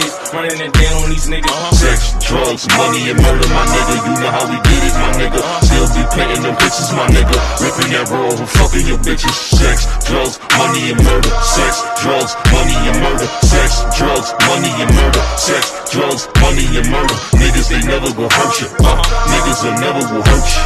is, running it down on these niggas. Sex, drugs, money, and murder, my nigga. You know how we get it, my nigga. Still be painting them pictures, my nigga. Ripping that raw and fucking your bitches. Sex, drugs, money, and murder. Sex, drugs, money, and murder. Sex, drugs, money, and murder. Sex, drugs, money, and murder. Niggas, they never gon' hurt you. Niggas, they never will hurt you.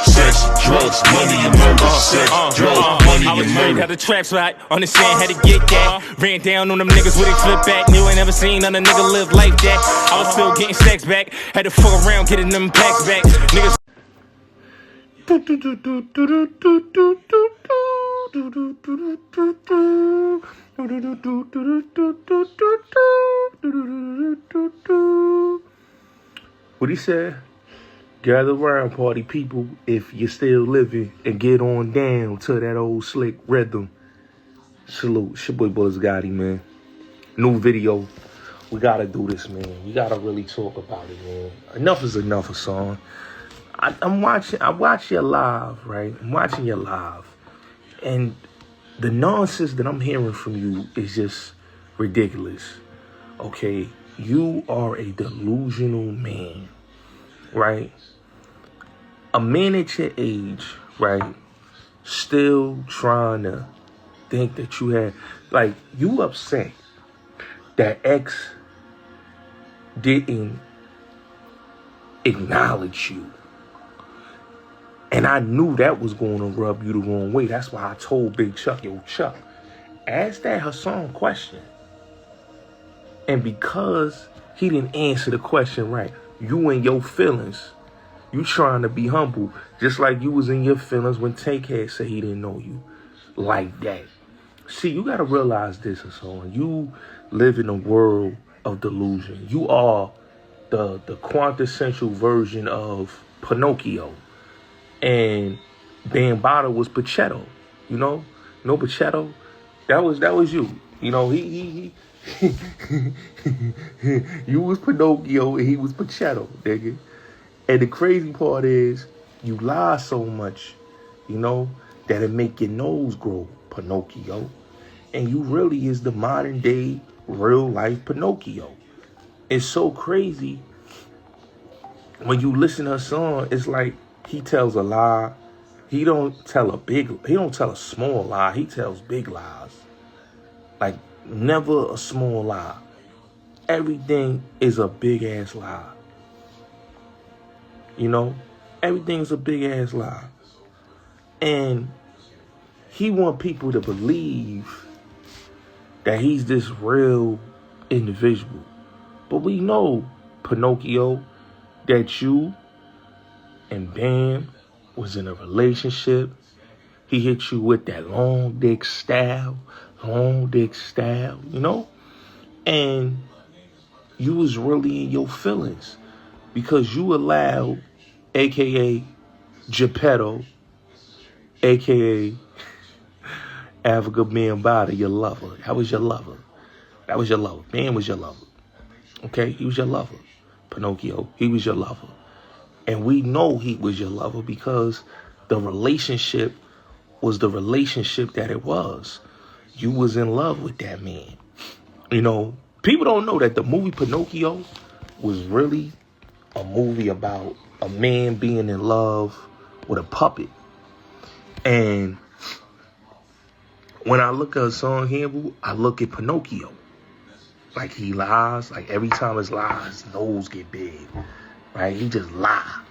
Sex, drugs, money, and murder. Sex, drugs, money, and murder. How the traps right, understand how to get that. Ran down on them niggas with a flip back. Knew I never seen another nigga live like that. I was still getting stacks back. Had to fuck around getting them packs back. Niggas. What he said? Gather around, party people, if you're still living, and get on down to that old slick rhythm. Salute. It's your boy Bullets Gotti, man. New video. We gotta do this, man. We gotta really talk about it, man. Enough is enough, Hassan. I watch your live, right? I'm watching your live. And the nonsense that I'm hearing from you is just ridiculous. Okay? You are a delusional man, right? A man at your age, right? Still trying to think that you had, like, you upset that X didn't acknowledge you. And I knew that was going to rub you the wrong way. That's why I told Big Chuck, yo, Chuck, ask that Hassan question. And because he didn't answer the question right, you in your feelings, you trying to be humble, just like you was in your feelings when Tank had said he didn't know you like that. See, you got to realize this, Hassan. You live in a world of delusion. You are the quintessential version of Pinocchio. And Bambada was Pachetto, you know? No Pachetto? That was you. You know, he you was Pinocchio and he was Pachetto, nigga. And the crazy part is, you lie so much, you know, that it make your nose grow, Pinocchio. And you really is the modern day, real life Pinocchio. It's so crazy. When you listen to a song, it's like he tells a lie. He don't tell a small lie. He tells big lies. Like, never a small lie. Everything is a big ass lie. You know? Everything's a big ass lie. And he want people to believe that he's this real individual. But we know, Pinocchio, that you and Bam was in a relationship. He hit you with that long dick style, you know? And you was really in your feelings because you allowed, a.k.a. Geppetto, a.k.a. Africa Bambada, your lover. That was your lover. That was your lover. Bam was your lover. Okay? He was your lover. Pinocchio, he was your lover. And we know he was your lover because the relationship was the relationship that it was. You was in love with that man. You know, people don't know that the movie Pinocchio was really a movie about a man being in love with a puppet. And when I look at Hassan Campbell, I look at Pinocchio. Like, he lies. Like, every time his lies, his nose get big. Right? He just lie.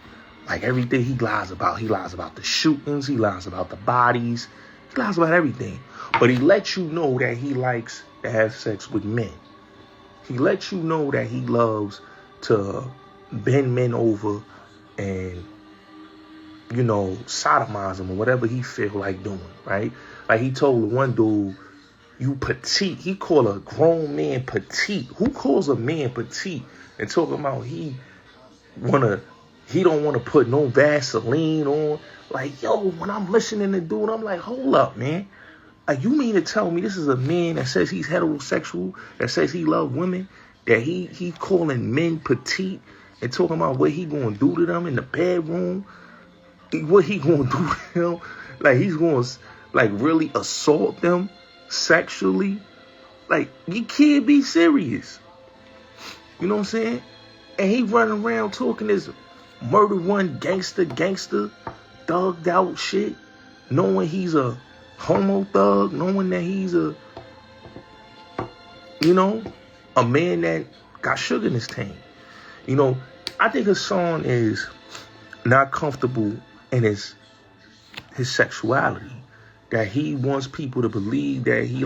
Like, everything he lies about. He lies about the shootings. He lies about the bodies. He lies about everything. But he lets you know that he likes to have sex with men. He lets you know that he loves to bend men over and, you know, sodomize them or whatever he feel like doing, right? Like, he told one dude, you petite. He called a grown man petite. Who calls a man petite and talking about he don't want to put no Vaseline on? Like, yo, when I'm listening to dude, I'm like, hold up, man. Like, you mean to tell me this is a man that says he's heterosexual, that says he loves women, that he calling men petite and talking about what he gonna do to them in the bedroom? What he gonna do to them? Like, he's gonna, like, really assault them sexually? Like, you can't be serious. You know what I'm saying? And he running around talking this murder one gangster, thugged out shit, knowing he's a homo thug, knowing that he's a man that got sugar in his tank. I think Hassan is not comfortable in his sexuality. That he wants people to believe that he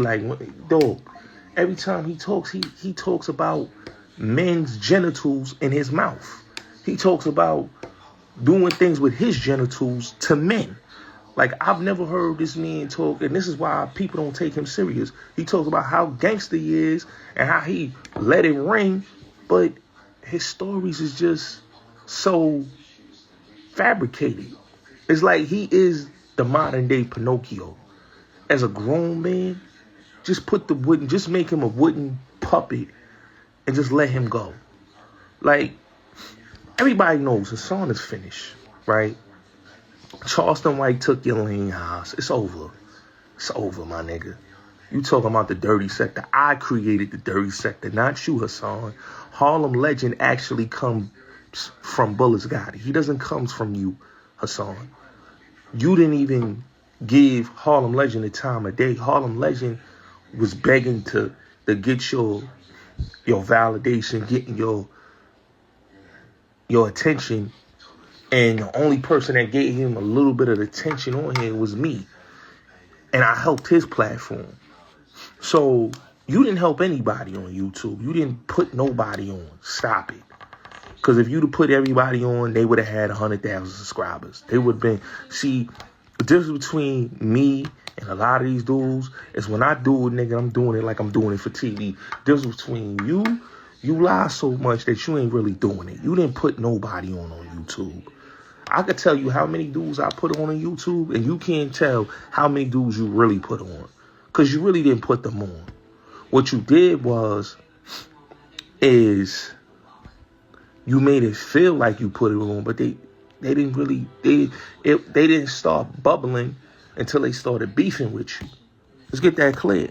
dog. Every time he talks about men's genitals in his mouth. He talks about doing things with his genitals to men. Like, I've never heard this man talk, and this is why people don't take him serious. He talks about how gangster he is and how he let it ring, but his stories is just so fabricated. It's like he is the modern day Pinocchio. As a grown man, just make him a wooden puppet and just let him go. Like, everybody knows Hassan is finished, right? Charleston White took your lane house. It's over. It's over, my nigga. You talking about the dirty sector. I created the dirty sector, not you, Hassan. Harlem Legend actually comes from Bullets Gotti. He doesn't come from you, Hassan. You didn't even give Harlem Legend the time of day. Harlem Legend was begging to get your validation, getting your attention. And the only person that gave him a little bit of attention on here was me. And I helped his platform. So you didn't help anybody on YouTube. You didn't put nobody on. Stop it. Because if you'd have put everybody on, they would have had 100,000 subscribers. They would have been... See, the difference between me and a lot of these dudes is when I do it, nigga, I'm doing it like I'm doing it for TV. The difference between you lie so much that you ain't really doing it. You didn't put nobody on YouTube. I could tell you how many dudes I put on YouTube, and you can't tell how many dudes you really put on. Because you really didn't put them on. What you did is you made it feel like you put it on, but they didn't really, they didn't start bubbling until they started beefing with you. Let's get that clear.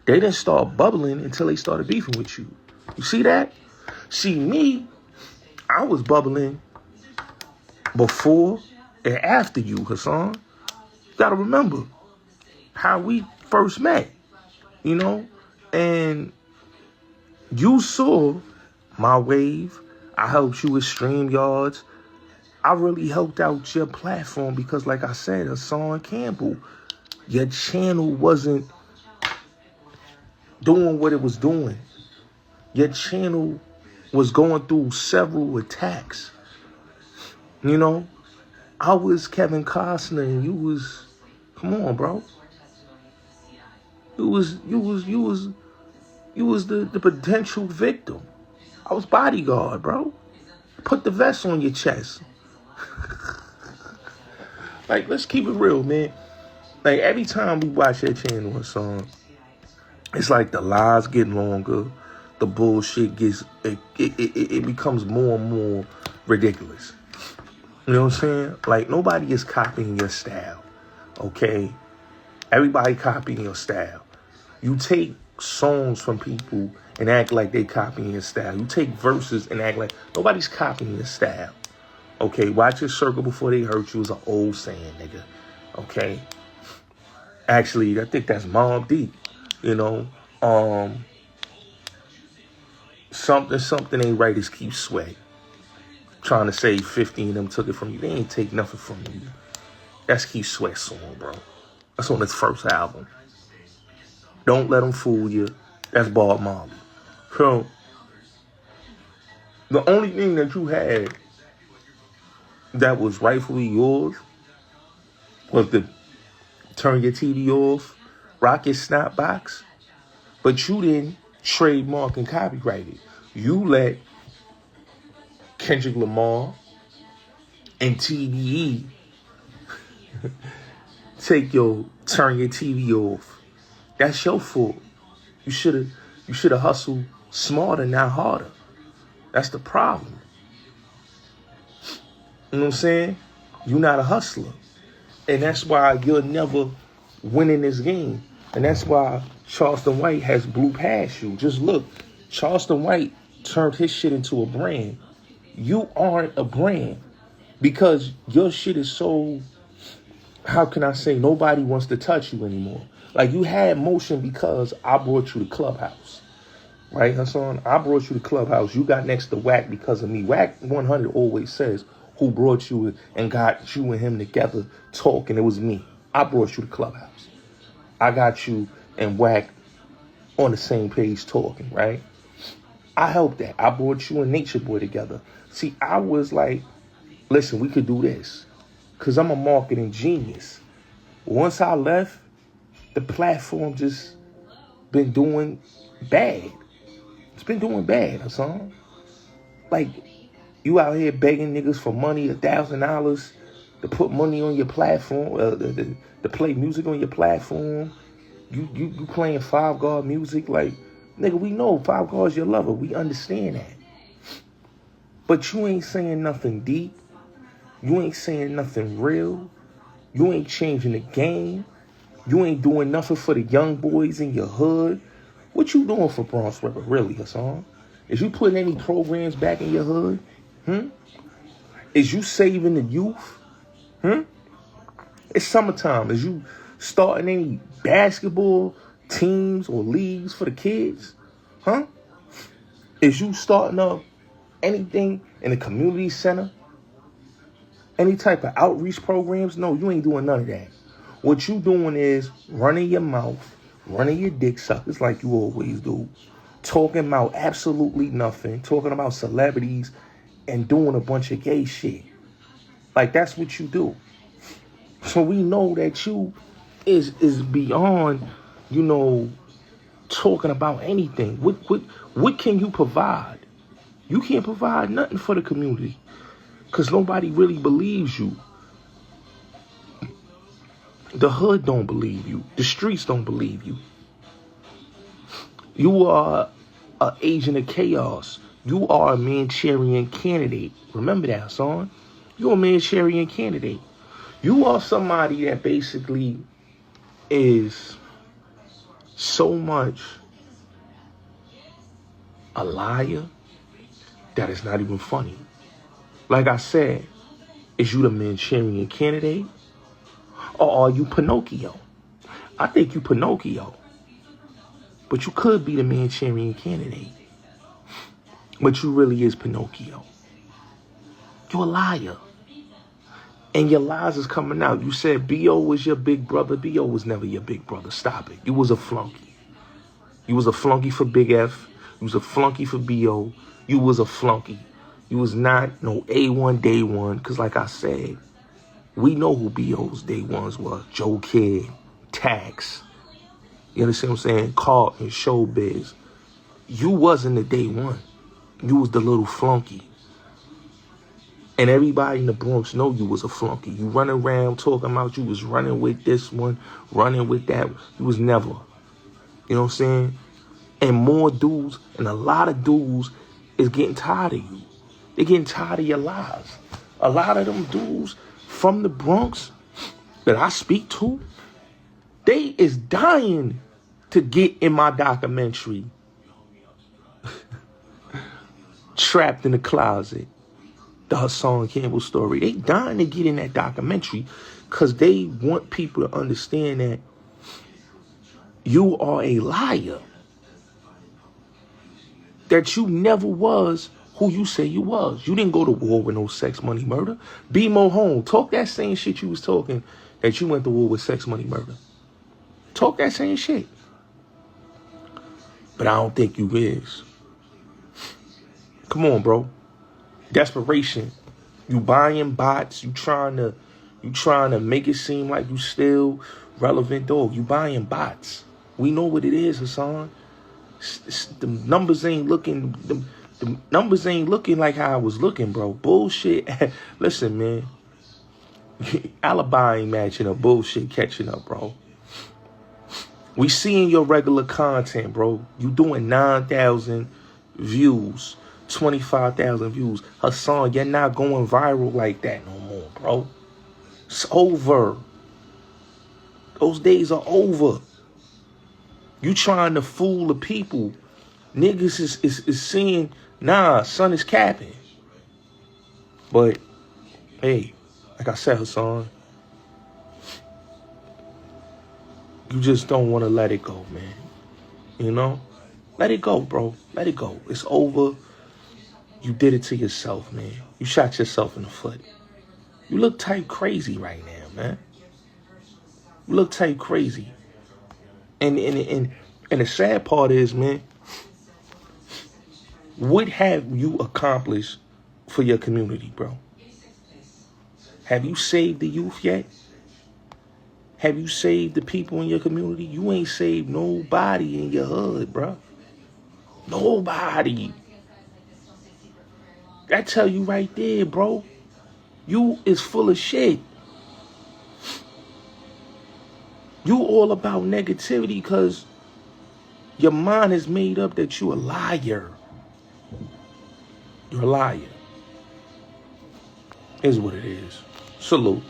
They didn't start bubbling until they started beefing with you. You see that? See, me, I was bubbling before and after you, Hassan. You gotta remember how we first met, and you saw my wave. I helped you with StreamYards. I really helped out your platform because, like I said, Hassan Campbell, your channel wasn't doing what it was doing. Your channel was going through several attacks. I was Kevin Costner and you was, come on, bro. You was the potential victim. I was bodyguard, bro. Put the vest on your chest. Like, let's keep it real, man. Like, every time we watch that channel or song, it's like the lies get longer. The bullshit gets, it becomes more and more ridiculous. You know what I'm saying? Like, nobody is copying your style, okay? Everybody copying your style. You take songs from people and act like they copying your style. You take verses and act like nobody's copying your style. Okay, watch your circle before they hurt you is an old saying, nigga. Okay? Actually, I think that's Mobb Deep. Something ain't right is keep sweat. Trying to say 50 of them took it from you. They ain't take nothing from you. That's Keith Sweat's song, bro. That's on his first album. Don't Let Them Fool You. That's Bob Marley. So, the only thing that you had that was rightfully yours was to turn your TV off, rock your snap box, but you didn't trademark and copyright it. You let Kendrick Lamar and TDE turn your TV off. That's your fault. You should have hustled smarter, not harder. That's the problem. You know what I'm saying? You're not a hustler. And that's why you'll never win in this game. And that's why Charleston White has blew past you. Just look, Charleston White turned his shit into a brand. You aren't a brand because your shit is so, how can I say, nobody wants to touch you anymore. Like, you had motion because I brought you to Clubhouse. Right, Hassan? I brought you to Clubhouse. You got next to Wack because of me. Wack 100 always says, who brought you and got you and him together talking? It was me. I brought you to Clubhouse. I got you and Wack on the same page talking, right? I helped that. I brought you and Nature Boy together. See, I was like, listen, we could do this. Because I'm a marketing genius. Once I left, the platform just been doing bad. It's been doing bad, Hassan. Like, you out here begging niggas for money, $1,000 to put money on your platform, to play music on your platform. You playing Five God music. Like, nigga, we know Five God's your lover. We understand that. But you ain't saying nothing deep. You ain't saying nothing real. You ain't changing the game. You ain't doing nothing for the young boys in your hood. What you doing for Bronx River, really, Hassan? Is you putting any programs back in your hood? Is you saving the youth? It's summertime. Is you starting any basketball teams or leagues for the kids? Is you starting up anything in the community center? Any type of outreach programs? No, you ain't doing none of that. What you doing is running your mouth, running your dick suckers like you always do, talking about absolutely nothing, talking about celebrities, and doing a bunch of gay shit. Like, that's what you do. So we know that you is beyond, talking about anything. What can you provide? You can't provide nothing for the community because nobody really believes you. The hood don't believe you. The streets don't believe you. You are an agent of chaos. You are a Manchurian candidate. Remember that, son. You're a Manchurian candidate. You are somebody that basically is so much a liar that it's not even funny. Like I said, is you the Manchurian candidate? Or are you Pinocchio? I think you Pinocchio. But you could be the Manchurian candidate. But you really is Pinocchio. You're a liar. And your lies is coming out. You said B.O. was your big brother. B.O. was never your big brother. Stop it. You was a flunky. You was a flunky for Big F. You was a flunky for B.O. You was a flunky. You was not no A1 day one. Because like I said, we know who B.O.'s day ones were. Joe Kidd, Tax. You understand what I'm saying? Carlton, Showbiz. You wasn't the day one. You was the little flunky. And everybody in the Bronx know you was a flunky. You run around talking about you was running with this one, running with that. You was never. You know what I'm saying? And more dudes, and a lot of dudes is getting tired of you. They're getting tired of your lies. A lot of them dudes from the Bronx that I speak to, they is dying to get in my documentary. Trapped in the Closet. The Hassan Campbell story. They dying to get in that documentary because they want people to understand that you are a liar. That you never was who you say you was. You didn't go to war with no sex, money, murder. Be more home. Talk that same shit you was talking that you went to war with sex, money, murder. Talk that same shit. But I don't think you is. Come on, bro. Desperation. You buying bots. You trying to make it seem like you still relevant, dog. You buying bots. We know what it is, Hassan. The numbers ain't looking. The numbers ain't looking like how I was looking, bro. Bullshit. Listen, man. Alibi ain't matching up. Bullshit catching up, bro. We seeing your regular content, bro. You doing 9,000 views. 25,000 views. Hassan, you're not going viral like that no more, bro. It's over. Those days are over. You trying to fool the people. niggas is seeing, nah, son is capping. But, hey, like I said, Hassan, you just don't want to let it go, man. You know? Let it go, bro. Let it go. It's over. You did it to yourself, man. You shot yourself in the foot. You look type crazy right now, man. You look type crazy. And the sad part is, man, what have you accomplished for your community, bro? Have you saved the youth yet? Have you saved the people in your community? You ain't saved nobody in your hood, bro. Nobody. I tell you right there, bro. You is full of shit. You all about negativity because your mind is made up that you a liar. You're a liar. Is what it is. Salute.